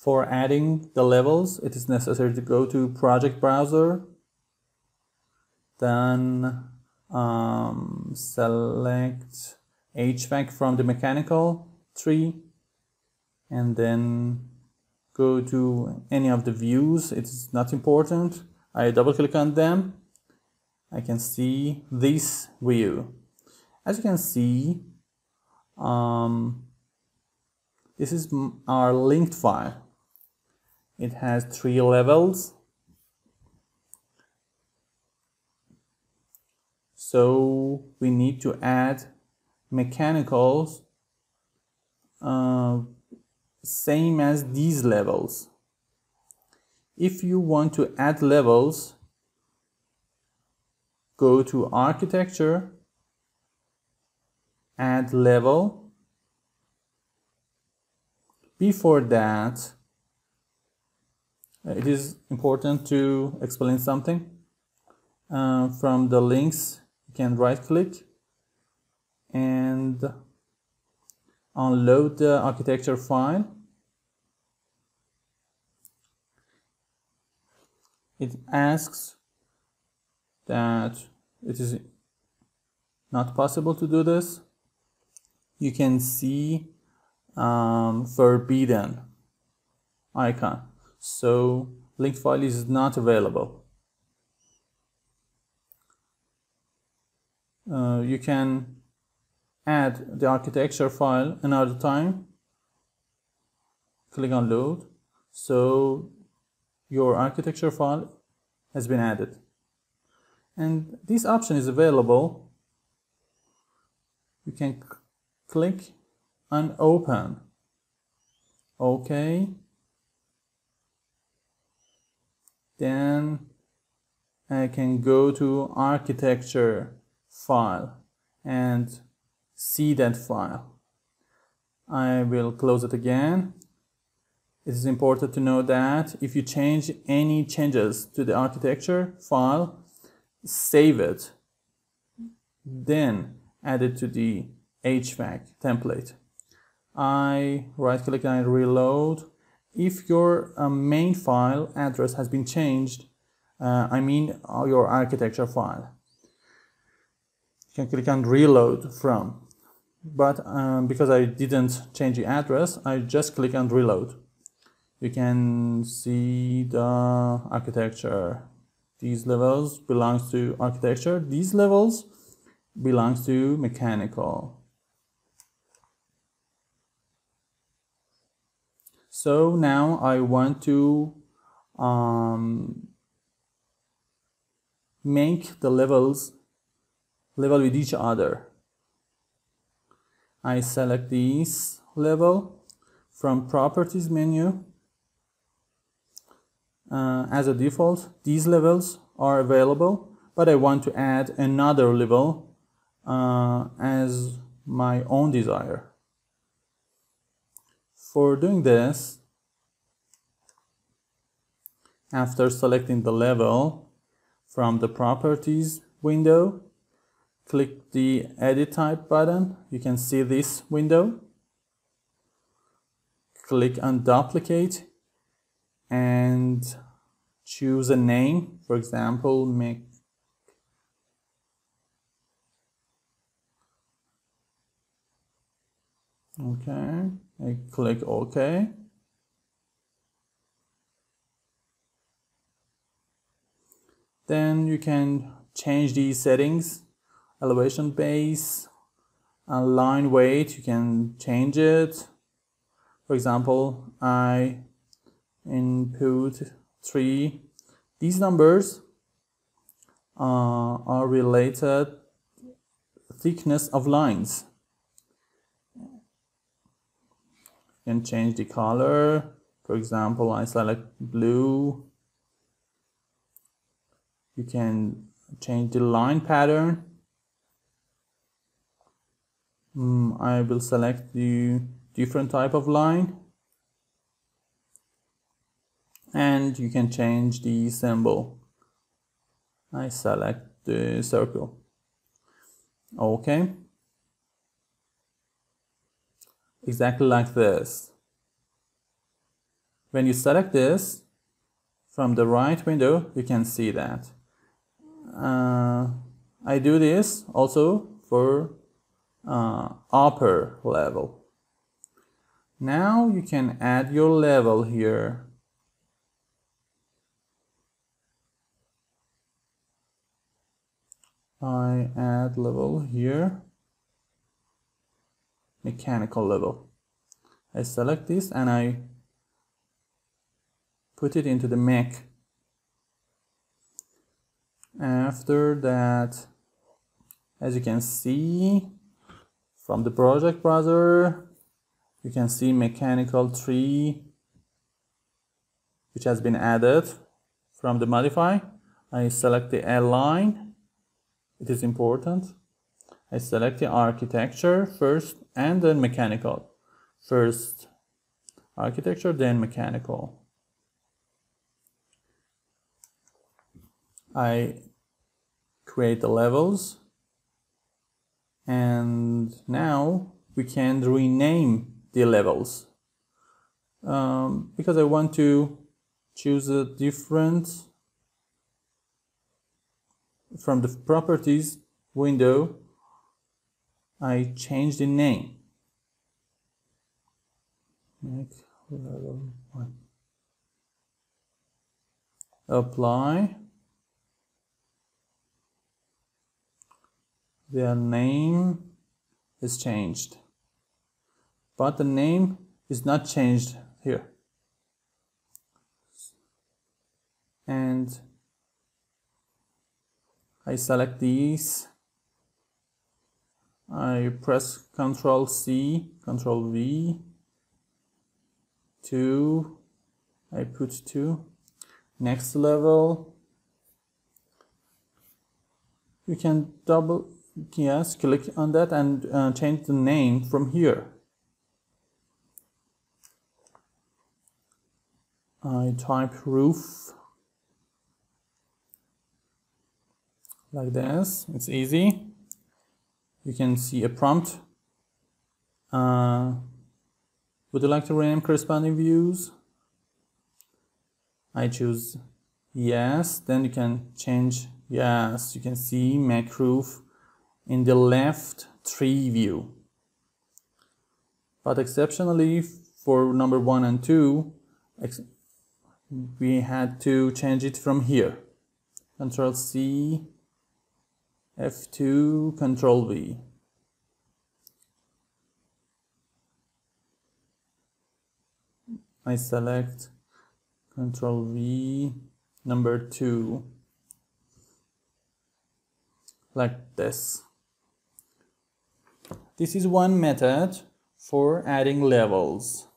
For adding the levels, it is necessary to go to Project Browser, then select HVAC from the mechanical tree, and then go to any of the views. It's not important. I double click on them. I can see this view. As you can see, this is our linked file. It has 3 levels. So we need to add mechanicals same as these levels. If you want to add levels, go to Architecture, Add Level. Before that, it is important to explain something. From the links, you can right click and unload the architecture file. It asks that it is not possible to do this. You can see forbidden icon. So linked file is not available. You can add the architecture file another time. Click on load. So your architecture file has been added. And this option is available. You can click on open. OK. Then I can go to architecture file and see that file. I will close it again. It is important to know that if you change any changes to the architecture file, save it, then add it to the HVAC template. I right click and reload. If your main file address has been changed, I mean your architecture file, you can click on reload from. But because I didn't change the address, I just click on reload. You can see the architecture. These levels belongs to architecture. These levels belongs to mechanical. So now I want to make the level with each other. I select this level from Properties menu. As a default, these levels are available, but I want to add another level as my own desire. For doing this, after selecting the level from the Properties window, click the Edit Type button. You can see this window. Click on Duplicate and choose a name, for example, make OK. I click OK. Then you can change these settings. Elevation base, line weight, you can change it. For example, I input 3. These numbers are related thickness of lines. You can change the color. For example, I select blue. You can change the line pattern. I will select the different type of line. And you can change the symbol. I select the circle. OK. Exactly like this. When you select this from the right window, you can see that. I do this also for upper level. Now you can add your level here. I add level here, mechanical level. I select this and I put it into the mech. After that, as you can see from the project browser, you can see mechanical tree which has been added from the modify. I select the align. It is important. I select the architecture first and then mechanical. First architecture, then mechanical. I create the levels, and now we can rename the levels because I want to choose a different from the properties window. I change the name. Make level 1. Apply. Their name is changed, but the name is not changed here. And I select these. I press Ctrl C, Ctrl V. 2. I put 2. Next level. You can click on that and change the name from here. I type roof like this. It's easy. You can see a prompt. Would you like to rename corresponding views? I choose yes. Then you can change yes. You can see mech roof in the left tree view. But exceptionally for number 1 and 2, we had to change it from here. Ctrl C, F2, Ctrl V. I select Ctrl V, number 2, like this. This is one method for adding levels.